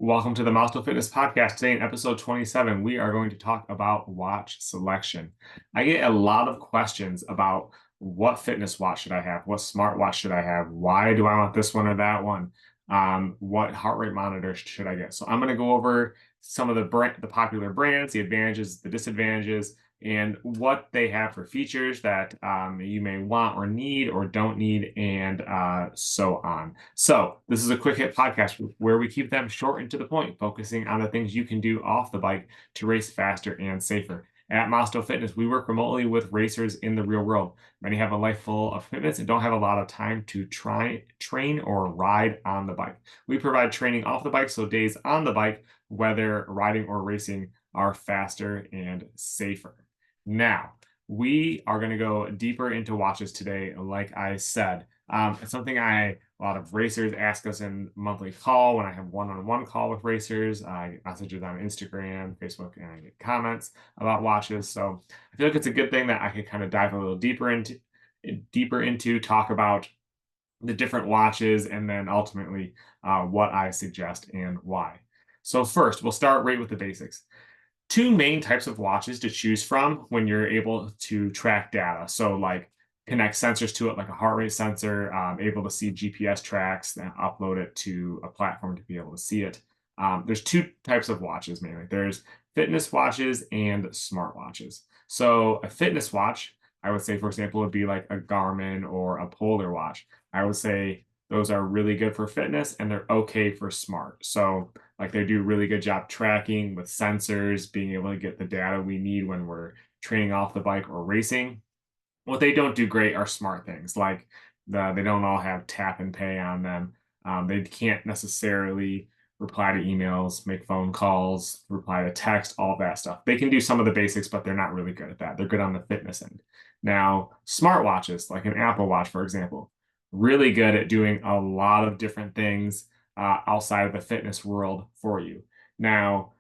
Welcome to the Maasto Fitness podcast. Today in episode 27, we are going to talk about watch selection. I get a lot of questions about what fitness watch should I have? What smartwatch should I have? Why do I want this one or that one? What heart rate monitor should I get? So I'm going to go over some of the popular brands, the advantages, the disadvantages, and what they have for features that you may want or need or don't need, and so on. So this is a quick hit podcast where we keep them short and to the point, focusing on the things you can do off the bike to race faster and safer. At Maasto Fitness, we work remotely with racers in the real world. Many have a life full of commitments and don't have a lot of time to train, or ride on the bike. We provide training off the bike, so days on the bike, whether riding or racing, are faster and safer. Now, we are going to go deeper into watches today, like I said. It's something a lot of racers ask us in monthly call when I have one-on-one call with racers. I get messages on Instagram, Facebook, and I get comments about watches. So I feel like it's a good thing that I can kind of dive a little deeper into talk about the different watches and then ultimately what I suggest and why. So first, we'll start right with the basics. Two main types of watches to choose from when you're able to track data. So like connect sensors to it, like a heart rate sensor, able to see GPS tracks, then upload it to a platform to be able to see it. There's two types of watches mainly. There's fitness watches and smart watches. So a fitness watch, I would say, for example, would be like a Garmin or a Polar watch. I would say those are really good for fitness and they're okay for smart. So like they do a really good job tracking with sensors, being able to get the data we need when we're training off the bike or racing. What they don't do great are smart things, like they don't all have tap and pay on them. They can't necessarily reply to emails, make phone calls, reply to text, all that stuff. They can do some of the basics, but they're not really good at that. They're good on the fitness end. Now, smartwatches, like an Apple Watch, for example, really good at doing a lot of different things outside of the fitness world for you. Now,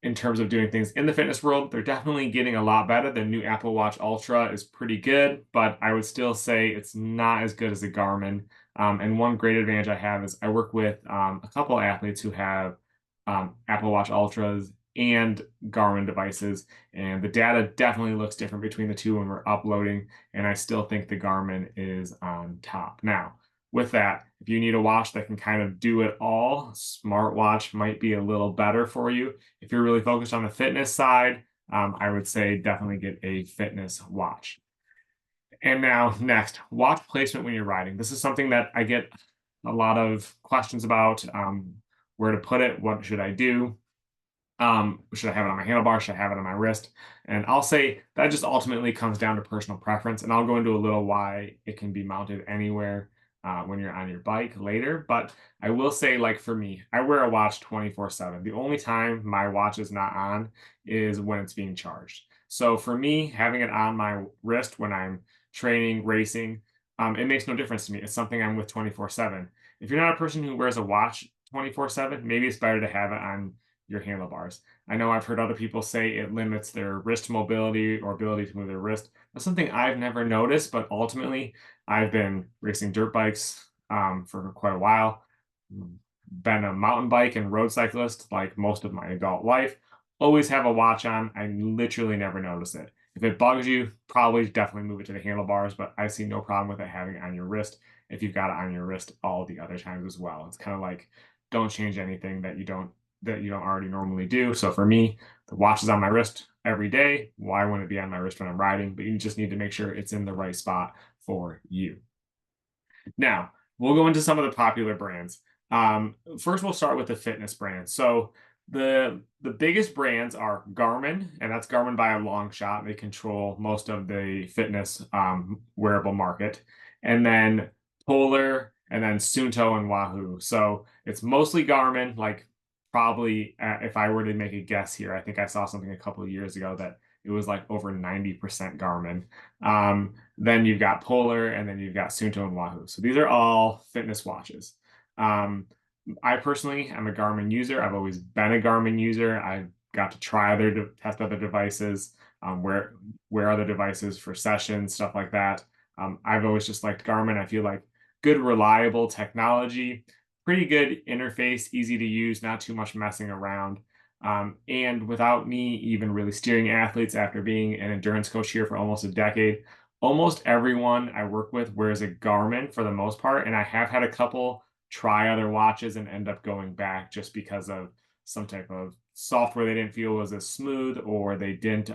in terms of doing things in the fitness world, they're definitely getting a lot better. The new Apple Watch Ultra is pretty good, but I would still say it's not as good as a Garmin. And one great advantage I have is I work with a couple athletes who have Apple Watch Ultras and Garmin devices, and the data definitely looks different between the two when we're uploading, and I still think the Garmin is on top. Now, with that, if you need a watch that can kind of do it all, smartwatch might be a little better for you. If you're really focused on the fitness side, I would say definitely get a fitness watch. And now, next, watch placement when you're riding. This is something that I get a lot of questions about, where to put it, what should I do? Should I have it on my handlebar? Should I have it on my wrist? And I'll say that just ultimately comes down to personal preference. And I'll go into a little why it can be mounted anywhere when you're on your bike later. But I will say, like for me, I wear a watch 24/7. The only time my watch is not on is when it's being charged. So for me, having it on my wrist when I'm training, racing, it makes no difference to me. It's something I'm with 24/7. If you're not a person who wears a watch 24/7, maybe it's better to have it on your handlebars. I know I've heard other people say it limits their wrist mobility or ability to move their wrist. That's something I've never noticed, but ultimately, I've been racing dirt bikes for quite a while, been a mountain bike and road cyclist like most of my adult life. Always have a watch on. I literally never notice it. If it bugs you, probably definitely move it to the handlebars, but I see no problem with it having it on your wrist if you've got it on your wrist all the other times as well. It's kind of like don't change anything that you don't already normally do. So for me, the watch is on my wrist every day. Why wouldn't it be on my wrist when I'm riding? But you just need to make sure it's in the right spot for you. Now, we'll go into some of the popular brands. First, we'll start with the fitness brands. So the biggest brands are Garmin, and that's Garmin by a long shot. They control most of the fitness wearable market, and then Polar, and then Suunto and Wahoo. So it's mostly Garmin. Like probably, if I were to make a guess here, I think I saw something a couple of years ago that it was like over 90% Garmin. Then you've got Polar, and then you've got Suunto and Wahoo. So these are all fitness watches. Um, I personally am a Garmin user. I've always been a Garmin user. I got to try test other devices, wear other devices for sessions, stuff like that. I've always just liked Garmin. I feel like good, reliable technology. pretty good interface, easy to use, not too much messing around. And without me even really steering athletes after being an endurance coach here for almost a decade, almost everyone I work with wears a Garmin for the most part. And I have had a couple try other watches and end up going back just because of some type of software they didn't feel was as smooth, or they didn't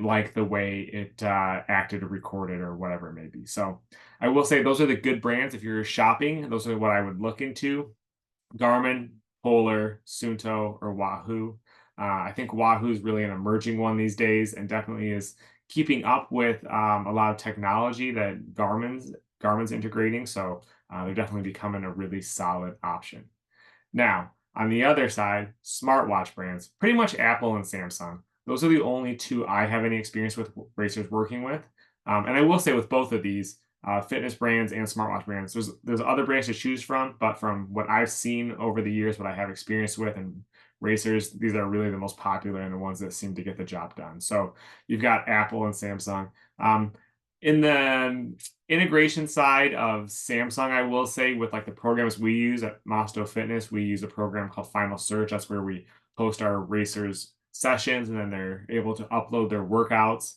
like the way it acted or recorded or whatever it may be. So I will say those are the good brands. If you're shopping, those are what I would look into: Garmin, Polar, Suunto, or Wahoo. I think Wahoo is really an emerging one these days, and definitely is keeping up with a lot of technology that Garmin's integrating. So they're definitely becoming a really solid option. Now, on the other side, smartwatch brands, pretty much Apple and Samsung. Those are the only two I have any experience with racers working with. And I will say with both of these, fitness brands and smartwatch brands, there's other brands to choose from, but from what I've seen over the years, what I have experience with and racers, these are really the most popular and the ones that seem to get the job done. So you've got Apple and Samsung. In the integration side of Samsung, I will say with like the programs we use at Maasto Fitness, we use a program called Final Search. That's where we post our racers sessions, and then they're able to upload their workouts.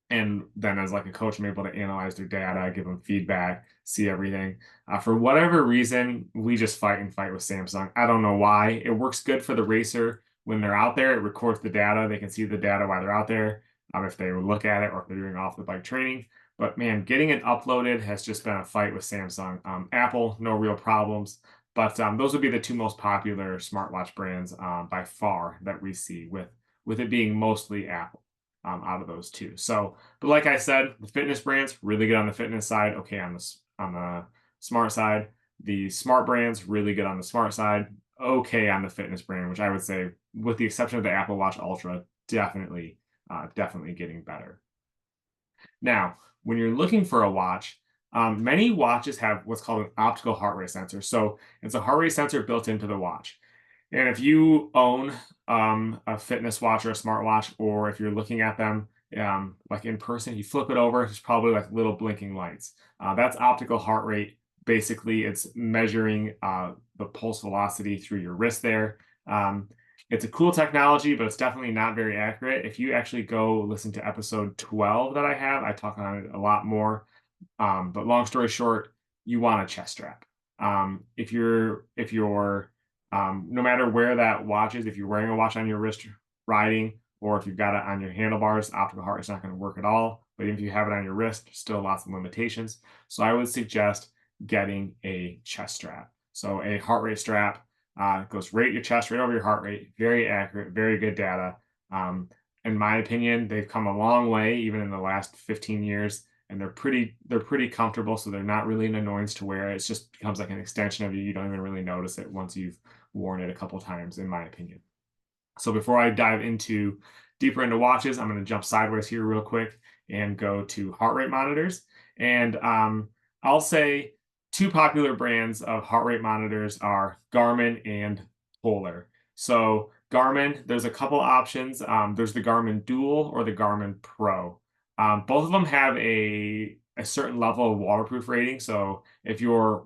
And then as like a coach, I'm able to analyze their data, give them feedback, see everything. For whatever reason, we just fight and fight with Samsung. I don't know why. It works good for the racer when they're out there. It records the data. They can see the data while they're out there, if they look at it or if they're doing off the bike training. But man, getting it uploaded has just been a fight with Samsung. Apple, no real problems. But those would be the two most popular smartwatch brands by far that we see, with it being mostly Apple out of those two. So, but like I said, the fitness brands really good on the fitness side. Okay, on the smart side, the smart brands really good on the smart side. Okay, on the fitness brand, which I would say, with the exception of the Apple Watch Ultra, definitely getting better. Now, when you're looking for a watch, many watches have what's called an optical heart rate sensor. So it's a heart rate sensor built into the watch. And if you own a fitness watch or a smartwatch, or if you're looking at them like in person, you flip it over, it's probably like little blinking lights. That's optical heart rate. Basically, it's measuring the pulse velocity through your wrist there. It's a cool technology, but it's definitely not very accurate. If you actually go listen to episode 12 that I have, I talk on it a lot more. But long story short, you want a chest strap. If you're no matter where that watch is, if you're wearing a watch on your wrist riding, or if you've got it on your handlebars, optical heart rate's not going to work at all. But if you have it on your wrist, still lots of limitations. So I would suggest getting a chest strap. So a heart rate strap goes right at your chest, right over your heart rate. Very accurate, very good data. In my opinion, they've come a long way, even in the last 15 years. And they're pretty comfortable, so they're not really an annoyance to wear. It just becomes like an extension of you. You don't even really notice it once you've worn it a couple times, in my opinion. So before I dive deeper into watches, I'm going to jump sideways here real quick and go to heart rate monitors. And I'll say two popular brands of heart rate monitors are Garmin and Polar. So Garmin, there's a couple options. There's the Garmin Dual or the Garmin Pro. Both of them have a certain level of waterproof rating. So if you're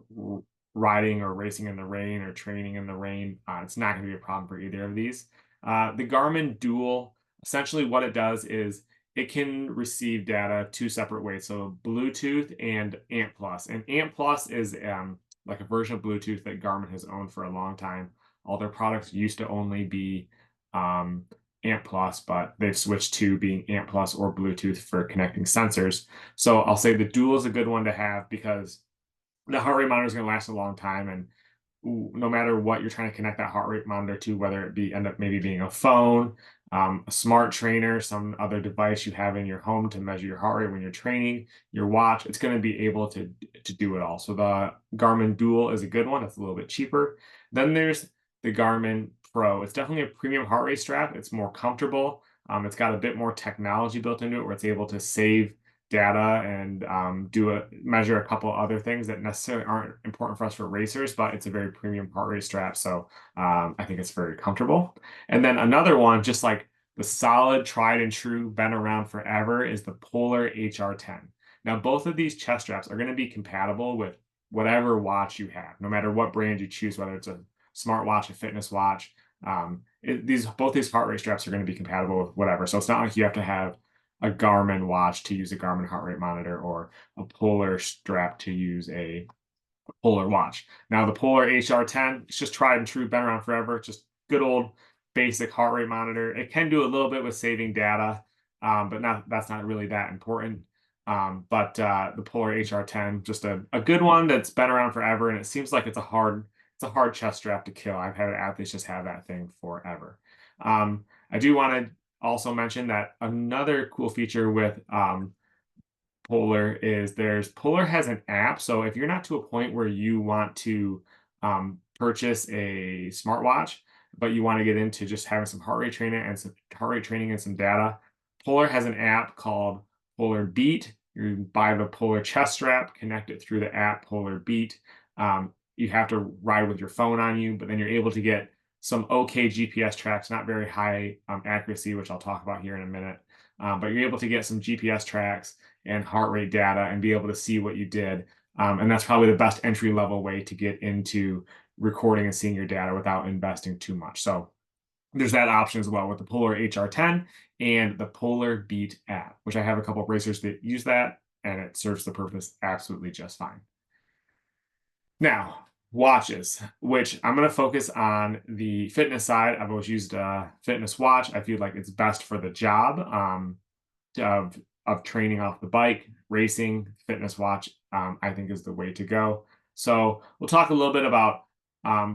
riding or racing in the rain or training in the rain, it's not going to be a problem for either of these. The Garmin Dual, essentially what it does is it can receive data two separate ways. So Bluetooth and ANT+. And ANT+ is like a version of Bluetooth that Garmin has owned for a long time. All their products used to only be ANT+, but they've switched to being ANT+ or Bluetooth for connecting sensors. So I'll say the Dual is a good one to have because the heart rate monitor is going to last a long time, and no matter what you're trying to connect that heart rate monitor to, whether it be end up maybe being a phone, a smart trainer, some other device you have in your home to measure your heart rate when you're training, your watch, it's going to be able to do it all. So the Garmin Dual is a good one. It's a little bit cheaper. Then there's the Garmin Pro. It's definitely a premium heart rate strap. It's more comfortable. It's got a bit more technology built into it where it's able to save data and measure a couple other things that necessarily aren't important for us for racers, but it's a very premium heart rate strap. So I think it's very comfortable. And then another one, just like the solid, tried and true, been around forever, is the Polar HR10. Now, both of these chest straps are going to be compatible with whatever watch you have, no matter what brand you choose, whether it's a smartwatch, a fitness watch. Both these heart rate straps are going to be compatible with whatever. So it's not like you have to have a Garmin watch to use a Garmin heart rate monitor or a Polar strap to use a Polar watch. Now the Polar HR10, it's just tried and true, been around forever. Just good old basic heart rate monitor. It can do a little bit with saving data, but that's not really that important. But the Polar HR10, just a good one that's been around forever, and it seems like it's a hard chest strap to kill. I've had athletes just have that thing forever. I do want to also mention that another cool feature with Polar has an app. So if you're not to a point where you want to purchase a smartwatch, but you want to get into just having some heart rate training and some data, Polar has an app called Polar Beat. You buy the Polar chest strap, connect it through the app Polar Beat. You have to ride with your phone on you, but then you're able to get some okay GPS tracks, not very high accuracy, which I'll talk about here in a minute. But you're able to get some GPS tracks and heart rate data and be able to see what you did. And that's probably the best entry level way to get into recording and seeing your data without investing too much. So there's that option as well with the Polar HR10 and the Polar Beat app, which I have a couple of racers that use that, and it serves the purpose absolutely just fine. Now, watches, which I'm going to focus on the fitness side. I've always used a fitness watch. I feel like it's best for the job. Of training off the bike, racing, fitness watch, I think is the way to go. So we'll talk a little bit about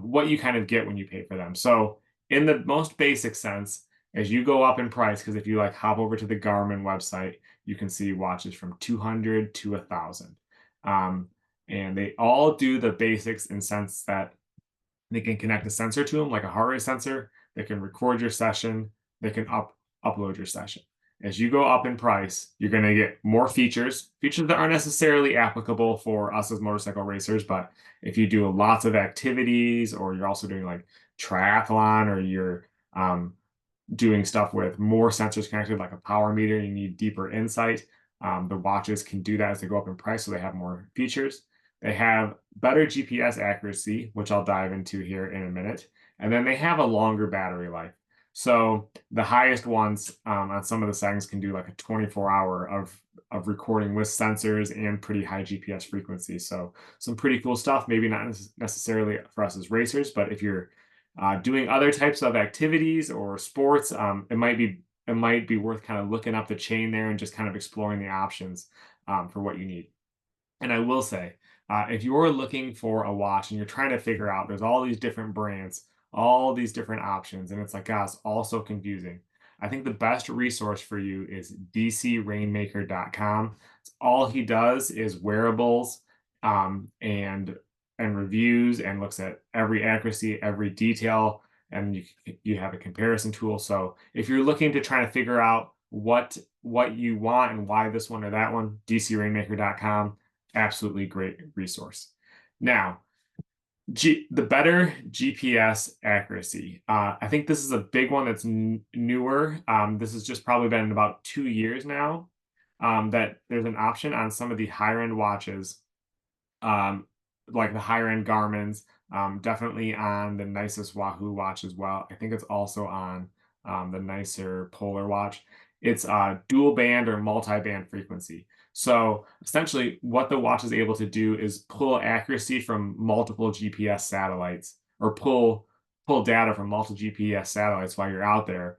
what you kind of get when you pay for them. So in the most basic sense, as you go up in price, because if you like hop over to the Garmin website, you can see watches from 200 to 1,000. And they all do the basics in sense that they can connect a sensor to them, like a heart rate sensor. They can record your session. They can upload your session. As you go up in price, you're going to get more features that aren't necessarily applicable for us as motorcycle racers. But if you do lots of activities, or you're also doing like triathlon, or you're doing stuff with more sensors connected, like a power meter, you need deeper insight. The watches can do that as they go up in price, so they have more features. They have better GPS accuracy, which I'll dive into here in a minute. And then they have a longer battery life. So the highest ones on some of the settings can do like a 24-hour of recording with sensors and pretty high GPS frequency. So some pretty cool stuff, maybe not necessarily for us as racers, but if you're doing other types of activities or sports, it might be worth kind of looking up the chain there and just kind of exploring the options for what you need. And I will say, if you're looking for a watch and you're trying to figure out, there's all these different brands, all these different options, and it's like, gosh, all so confusing. I think the best resource for you is dcrainmaker.com. All he does is wearables and reviews, and looks at every accuracy, every detail, and you have a comparison tool. So if you're looking to try to figure out what you want and why this one or that one, dcrainmaker.com, absolutely great resource. Now, the better GPS accuracy. I think this is a big one that's newer. This has just probably been about 2 years now, that there's an option on some of the higher end watches, like the higher end Garmin's, definitely on the nicest Wahoo watch as well. I think it's also on the nicer Polar watch. It's dual band or multi-band frequency. So essentially what the watch is able to do is pull accuracy from multiple GPS satellites, or pull data from multiple GPS satellites while you're out there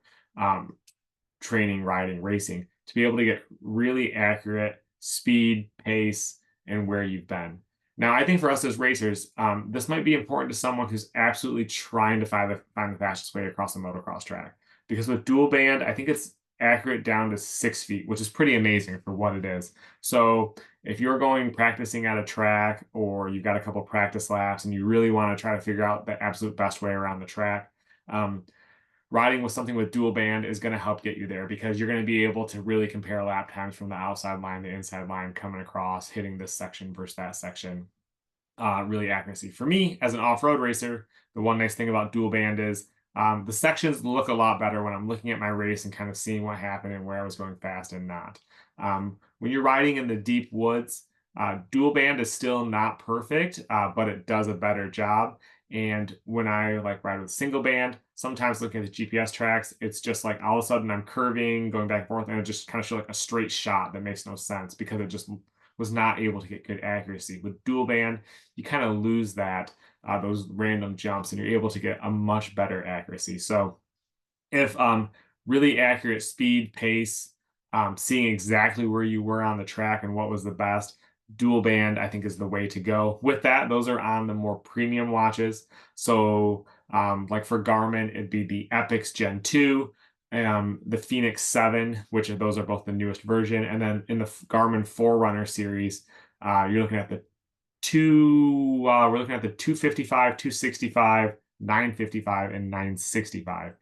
training, riding, racing, to be able to get really accurate speed, pace, and where you've been. Now, I think for us as racers, this might be important to someone who's absolutely trying to find the fastest way across the motocross track. Because with dual band, I think it's accurate down to 6 feet, which is pretty amazing for what it is. So if you're going practicing at a track, or you've got a couple practice laps and you really want to try to figure out the absolute best way around the track, riding with something with dual band is going to help get you there, because you're going to be able to really compare lap times from the outside line to inside line, coming across, hitting this section versus that section. Really accuracy. For me, as an off-road racer, the one nice thing about dual band is the sections look a lot better when I'm looking at my race and kind of seeing what happened and where I was going fast and not. When you're riding in the deep woods, Dual band is still not perfect, but it does a better job. And when I like ride with single band, sometimes looking at the GPS tracks, it's just like all of a sudden I'm curving, going back and forth, and it just kind of show like a straight shot that makes no sense because it just was not able to get good accuracy. With dual band, you kind of lose that those random jumps, and you're able to get a much better accuracy. So if really accurate speed, pace, seeing exactly where you were on the track and what was the best, dual band, I think is the way to go. With that, those are on the more premium watches. So, like for Garmin, it'd be the Epix Gen 2, the Phoenix 7, which are, those are both the newest version. And then in the Garmin Forerunner series, you're looking at the we're looking at the 255, 265, 955, and 965.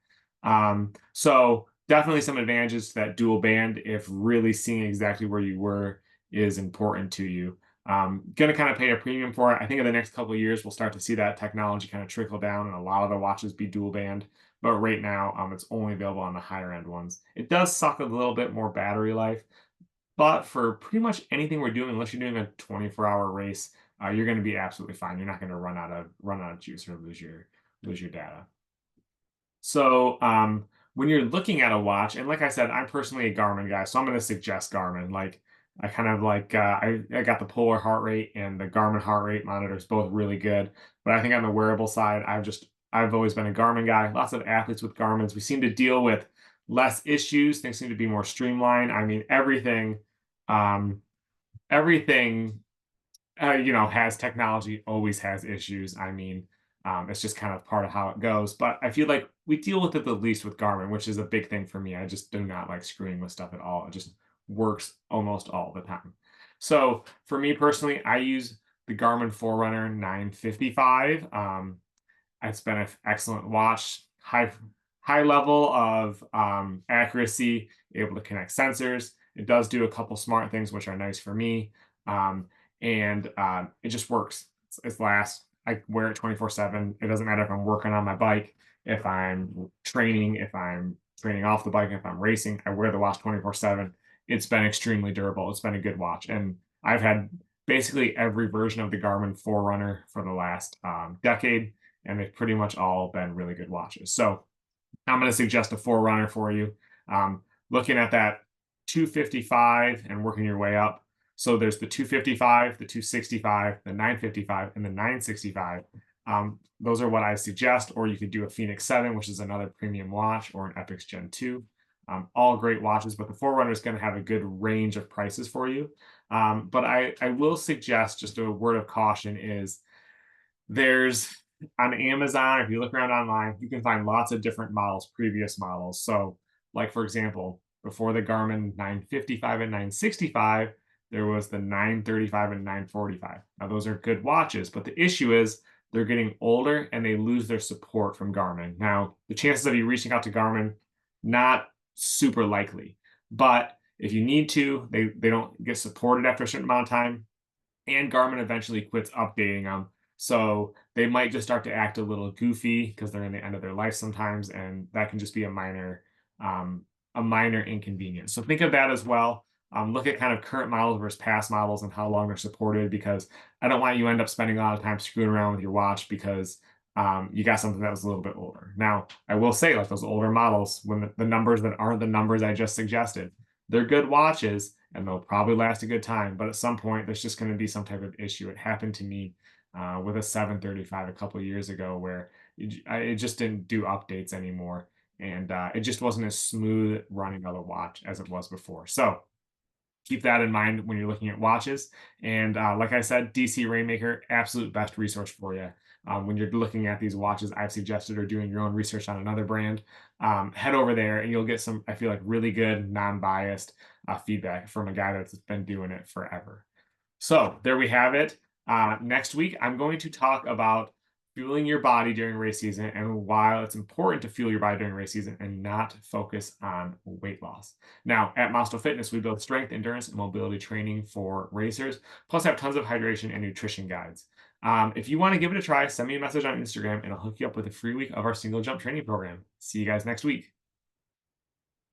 So definitely some advantages to that dual band if really seeing exactly where you were is important to you. Gonna kind of pay a premium for it. I think in the next couple of years we'll start to see that technology kind of trickle down and a lot of the watches be dual band. But right now, it's only available on the higher end ones. It does suck a little bit more battery life, but for pretty much anything we're doing, unless you're doing a 24-hour race, you're going to be absolutely fine. You're not going to run out of juice or lose your data. So when you're looking at a watch, and like I said, I'm personally a Garmin guy, so I'm going to suggest Garmin. Like I kind of like I got the Polar heart rate and the Garmin heart rate monitors, both really good. But I think on the wearable side, I've always been a Garmin guy. Lots of athletes with Garmin's. We seem to deal with less issues. Things seem to be more streamlined. I mean, um, everything has technology, always has issues. I mean, it's just kind of part of how it goes. But I feel like we deal with it the least with Garmin, which is a big thing for me. I just do not like screwing with stuff at all. It just works almost all the time. So for me personally, I use the Garmin Forerunner 955. It's been an excellent watch. High level of accuracy, able to connect sensors. It does do a couple smart things, which are nice for me. Um, and it just works. It's last. I wear it 24/7. It doesn't matter if I'm working on my bike, if I'm training, if I'm training off the bike, if I'm racing. I wear the watch 24/7. It's been extremely durable. It's been a good watch, and I've had basically every version of the Garmin Forerunner for the last decade, and they've pretty much all been really good watches. So I'm going to suggest a Forerunner for you. Looking at that 255 and working your way up. So there's the 255, the 265, the 955, and the 965. Those are what I suggest, or you could do a Phoenix 7, which is another premium watch, or an Epix Gen 2. All great watches, but the Forerunner is going to have a good range of prices for you. But I will suggest, just a word of caution, is there's on Amazon, if you look around online, you can find lots of different models, previous models. So, like for example, before the Garmin 955 and 965, there was the 935 and 945. Now, those are good watches, but the issue is they're getting older and they lose their support from Garmin. Now, the chances of you reaching out to Garmin, not super likely, but if you need to, they don't get supported after a certain amount of time, and Garmin eventually quits updating them. So they might just start to act a little goofy because they're in the end of their life sometimes, and that can just be a minor inconvenience. So think of that as well. Look at kind of current models versus past models and how long they're supported, because I don't want you end up spending a lot of time screwing around with your watch because you got something that was a little bit older. Now, I will say, like those older models, when the numbers that aren't the numbers I just suggested, they're good watches and they'll probably last a good time. But at some point, there's just going to be some type of issue. It happened to me with a 735 a couple of years ago where it just didn't do updates anymore. And it just wasn't as smooth running of a watch as it was before. So keep that in mind when you're looking at watches. And like I said, DC Rainmaker, absolute best resource for you. When you're looking at these watches I've suggested or doing your own research on another brand, head over there and you'll get some, I feel like, really good, non-biased feedback from a guy that's been doing it forever. So there we have it. Next week, I'm going to talk about fueling your body during race season and why it's important to fuel your body during race season and not focus on weight loss. Now, at Maasto Fitness, we build strength, endurance, and mobility training for racers, plus have tons of hydration and nutrition guides. If you want to give it a try, send me a message on Instagram and I'll hook you up with a free week of our single jump training program. See you guys next week.